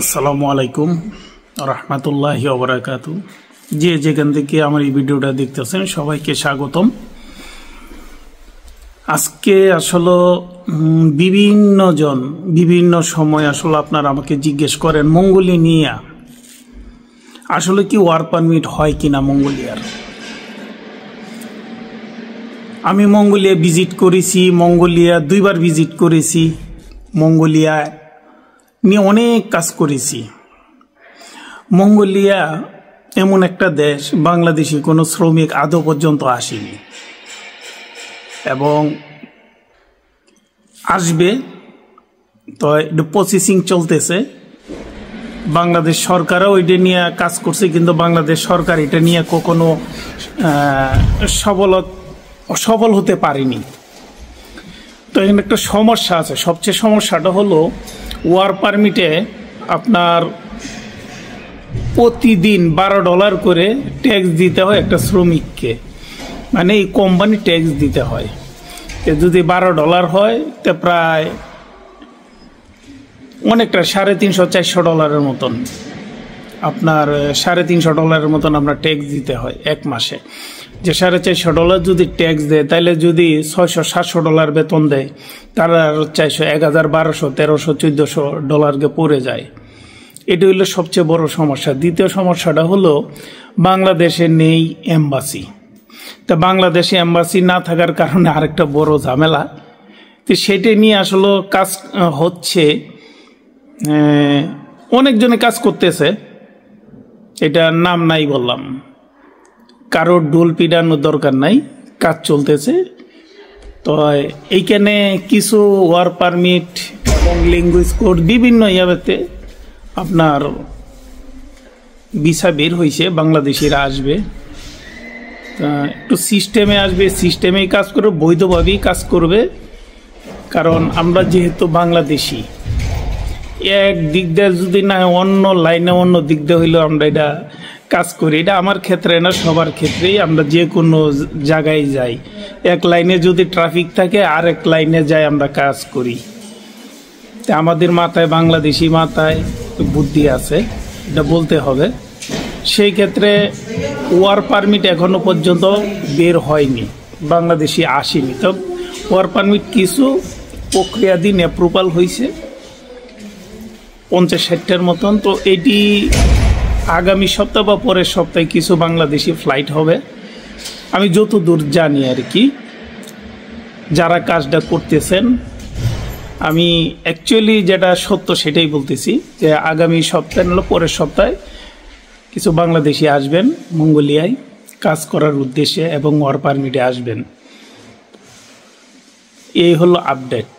আসসালামু আলাইকুম রহমতুল্লাহি ওয়া বারাকাতু। যে যেখান থেকে আমার এই ভিডিওটা দেখতেছেন সবাইকে স্বাগতম। আজকে আসলে বিভিন্ন জন বিভিন্ন সময় আসলে আপনারা আমাকে জিজ্ঞেস করেন মঙ্গোলিয়া নিয়ে আসলে কি ওয়ার্ক পারমিট হয় কিনা মঙ্গোলিয়ার। আমি মঙ্গোলিয়া ভিজিট করেছি, মঙ্গোলিয়া 2 বার ভিজিট করেছি, মঙ্গোলিয়া নিয়ে অনেক কাজ করেছি। মঙ্গোলিয়া এমন একটা দেশ বাংলাদেশি কোনো শ্রমিক আদৌ পর্যন্ত আসেনি এবং আসবে, তো এটা প্রসেসিং চলতেছে। বাংলাদেশ সরকারও এটা নিয়ে কাজ করছে, কিন্তু বাংলাদেশ সরকার এটা নিয়ে কখনো সফল হতে পারেনি। তো এখানে একটা সমস্যা আছে। সবচেয়ে সমস্যাটা হলো ওয়ার্ক পারমিটে আপনার প্রতিদিন $12 করে ট্যাক্স দিতে হয় একটা শ্রমিককে, মানে এই কোম্পানি ট্যাক্স দিতে হয়। যদি $12 হয় তো প্রায় অনেকটা $350-400 মতন, আপনার $350 মতন আপনার ট্যাক্স দিতে হয় এক মাসে। যে $450 যদি ট্যাক্স দেয়, তাহলে যদি $600-700 বেতন দেয়, তারা 400, 1000, 1200, 1300, $1400 পড়ে যায়। এটা হলো সবচেয়ে বড় সমস্যা। দ্বিতীয় সমস্যাটা হলো বাংলাদেশে নেই এম্বাসি। তা বাংলাদেশে এম্বাসি না থাকার কারণে আরেকটা বড় ঝামেলা। তো সেটা নিয়ে আসলে কাজ হচ্ছে, অনেকজনে কাজ করতেছে, এটা নাম নাই বললাম, কারোর ডুল পিডানোর দরকার নাই, কাজ চলতেছে। তো এইখানে কিছু ওয়ার্ক পারমিট এবং ল্যাঙ্গুয়েজ কোড বিভিন্ন ইয়াতে আপনার ভিসা বের হয়েছে, বাংলাদেশিরা আসবে, একটু সিস্টেমে আসবে, সিস্টেমেই কাজ করবে, বৈধভাবেই কাজ করবে। কারণ আমরা যেহেতু বাংলাদেশি, এক দিক দিয়ে যদি না অন্য লাইনে অন্য দিক দিয়ে হইলেও আমরা এটা কাজ করি। এটা আমার ক্ষেত্রে না, সবার ক্ষেত্রেই আমরা যে কোনো জায়গায় যাই, এক লাইনে যদি ট্রাফিক থাকে আর এক লাইনে যাই আমরা কাজ করি। তা আমাদের মাথায়, বাংলাদেশি মাথায় বুদ্ধি আছে, এটা বলতে হবে। সেই ক্ষেত্রে ওয়ার্ক পারমিট এখনো পর্যন্ত বের হয়নি, বাংলাদেশি আসেনি। তো ওয়ার্ক পারমিট কিছু প্রক্রিয়াধীন অ্যাপ্রুভাল হয়েছে 50-60টার মতন। তো এটি আগামী সপ্তাহ বা পরের সপ্তাহে কিছু বাংলাদেশি ফ্লাইট হবে, আমি যতদূর জানি আর কি। যারা কাজটা করতেছেন, আমি অ্যাকচুয়ালি যেটা সত্য সেটাই বলতেছি, যে আগামী সপ্তাহে হলো পরের সপ্তাহে কিছু বাংলাদেশি আসবেন মঙ্গোলিয়ায় কাজ করার উদ্দেশ্যে এবং ওয়ার্ক পারমিটে আসবেন। এই হলো আপডেট।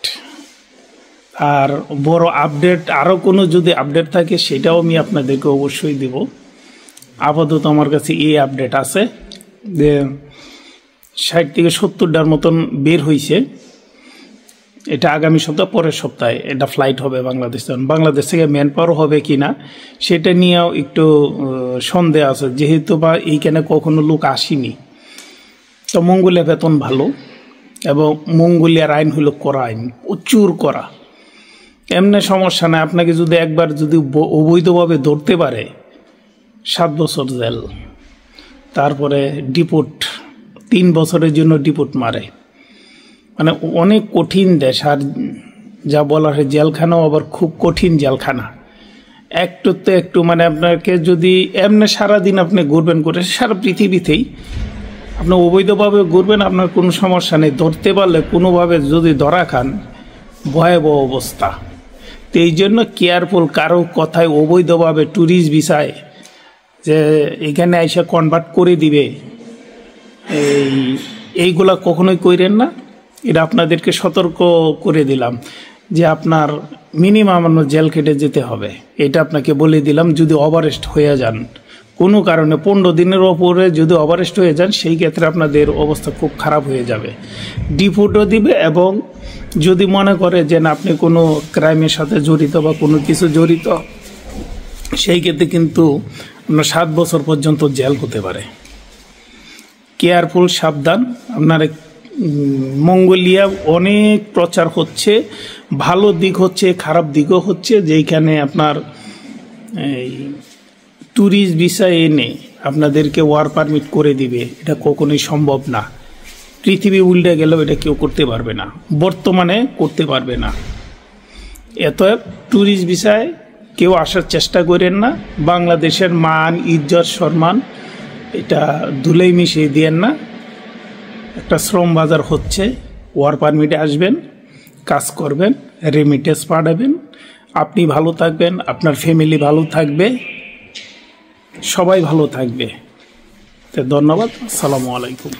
আর বড় আপডেট আরও কোনো যদি আপডেট থাকে সেটাও আমি আপনাদেরকে অবশ্যই দেব। আপাতত আমার কাছে এই আপডেট আছে যে 60-70টার মতন বের হয়েছে। এটা আগামী সপ্তাহ পরের সপ্তাহে এটা ফ্লাইট হবে বাংলাদেশ। বাংলাদেশ থেকে ম্যান পাওয়ার হবে কি না সেটা নিয়েও একটু সন্দেহ আছে, যেহেতু বা এইখানে কখনো লোক আসেনি। তো মঙ্গোলিয়া বেতন ভালো এবং মঙ্গোলিয়ার আইন হলো কড়া আইন, প্রচুর কড়া। এমনি সমস্যা নাই, আপনাকে যদি একবার যদি অবৈধভাবে ধরতে পারে 7 বছর জেল, তারপরে ডিপোর্ট, 3 বছরের জন্য ডিপোর্ট মারে। মানে অনেক কঠিন দেশ। আর যা বলা হয় জেলখানাও আবার খুব কঠিন জেলখানা। একটু মানে আপনাকে যদি এমনি সারাদিন আপনি ঘুরবেন করে সারা পৃথিবীতেই আপনি অবৈধভাবে ঘুরবেন, আপনার কোনো সমস্যা নেই। ধরতে পারলে কোনোভাবে যদি ধরা খান, ভয়াবহ অবস্থা। তো এই জন্য কেয়ারফুল, কারো কথায় অবৈধভাবে ট্যুরিস্ট ভিসায় যে এখানে এসে কনভার্ট করে দিবে, এইগুলা কখনোই কইরেন না। এটা আপনাদেরকে সতর্ক করে দিলাম যে আপনার মিনিমাম জেল কেটে যেতে হবে, এটা আপনাকে বলে দিলাম। যদি ওভারস্ট হয়ে যান কোনো কারণে, 15 দিনের ওপরে যদি ওভারস্ট হয়ে যান, সেই ক্ষেত্রে আপনাদের অবস্থা খুব খারাপ হয়ে যাবে। ডিপোর্টও দিবে এবং যদি মনে করে যে না আপনি কোনো ক্রাইমের সাথে জড়িত বা কোনো কিছু জড়িত, সেই ক্ষেত্রে কিন্তু আপনার 7 বছর পর্যন্ত জেল হতে পারে। কেয়ারফুল, সাবধান। আপনার মঙ্গোলিয়া অনেক প্রচার হচ্ছে, ভালো দিক হচ্ছে, খারাপ দিকও হচ্ছে। যেখানে আপনার এই ট্যুরিস্ট ভিসা এনে আপনাদেরকে ওয়ার্ক পারমিট করে দিবে, এটা কখনোই সম্ভব না। পৃথিবী উল্টে গেলেও এটা কেউ করতে পারবে না, বর্তমানে করতে পারবে না। এত ট্যুরিস্ট ভিসায় কেউ আসার চেষ্টা করেন না। বাংলাদেশের মান, ইজ্জত, সম্মান এটা ধুলেই মিশিয়ে দিয়েন না। একটা শ্রম বাজার হচ্ছে, ওয়ার্ক পারমিটে আসবেন, কাজ করবেন, রেমিটেন্স পাঠাবেন, আপনি ভালো থাকবেন, আপনার ফ্যামিলি ভালো থাকবে, সবাই ভালো থাকবে। তো ধন্যবাদ, আসসালামু আলাইকুম।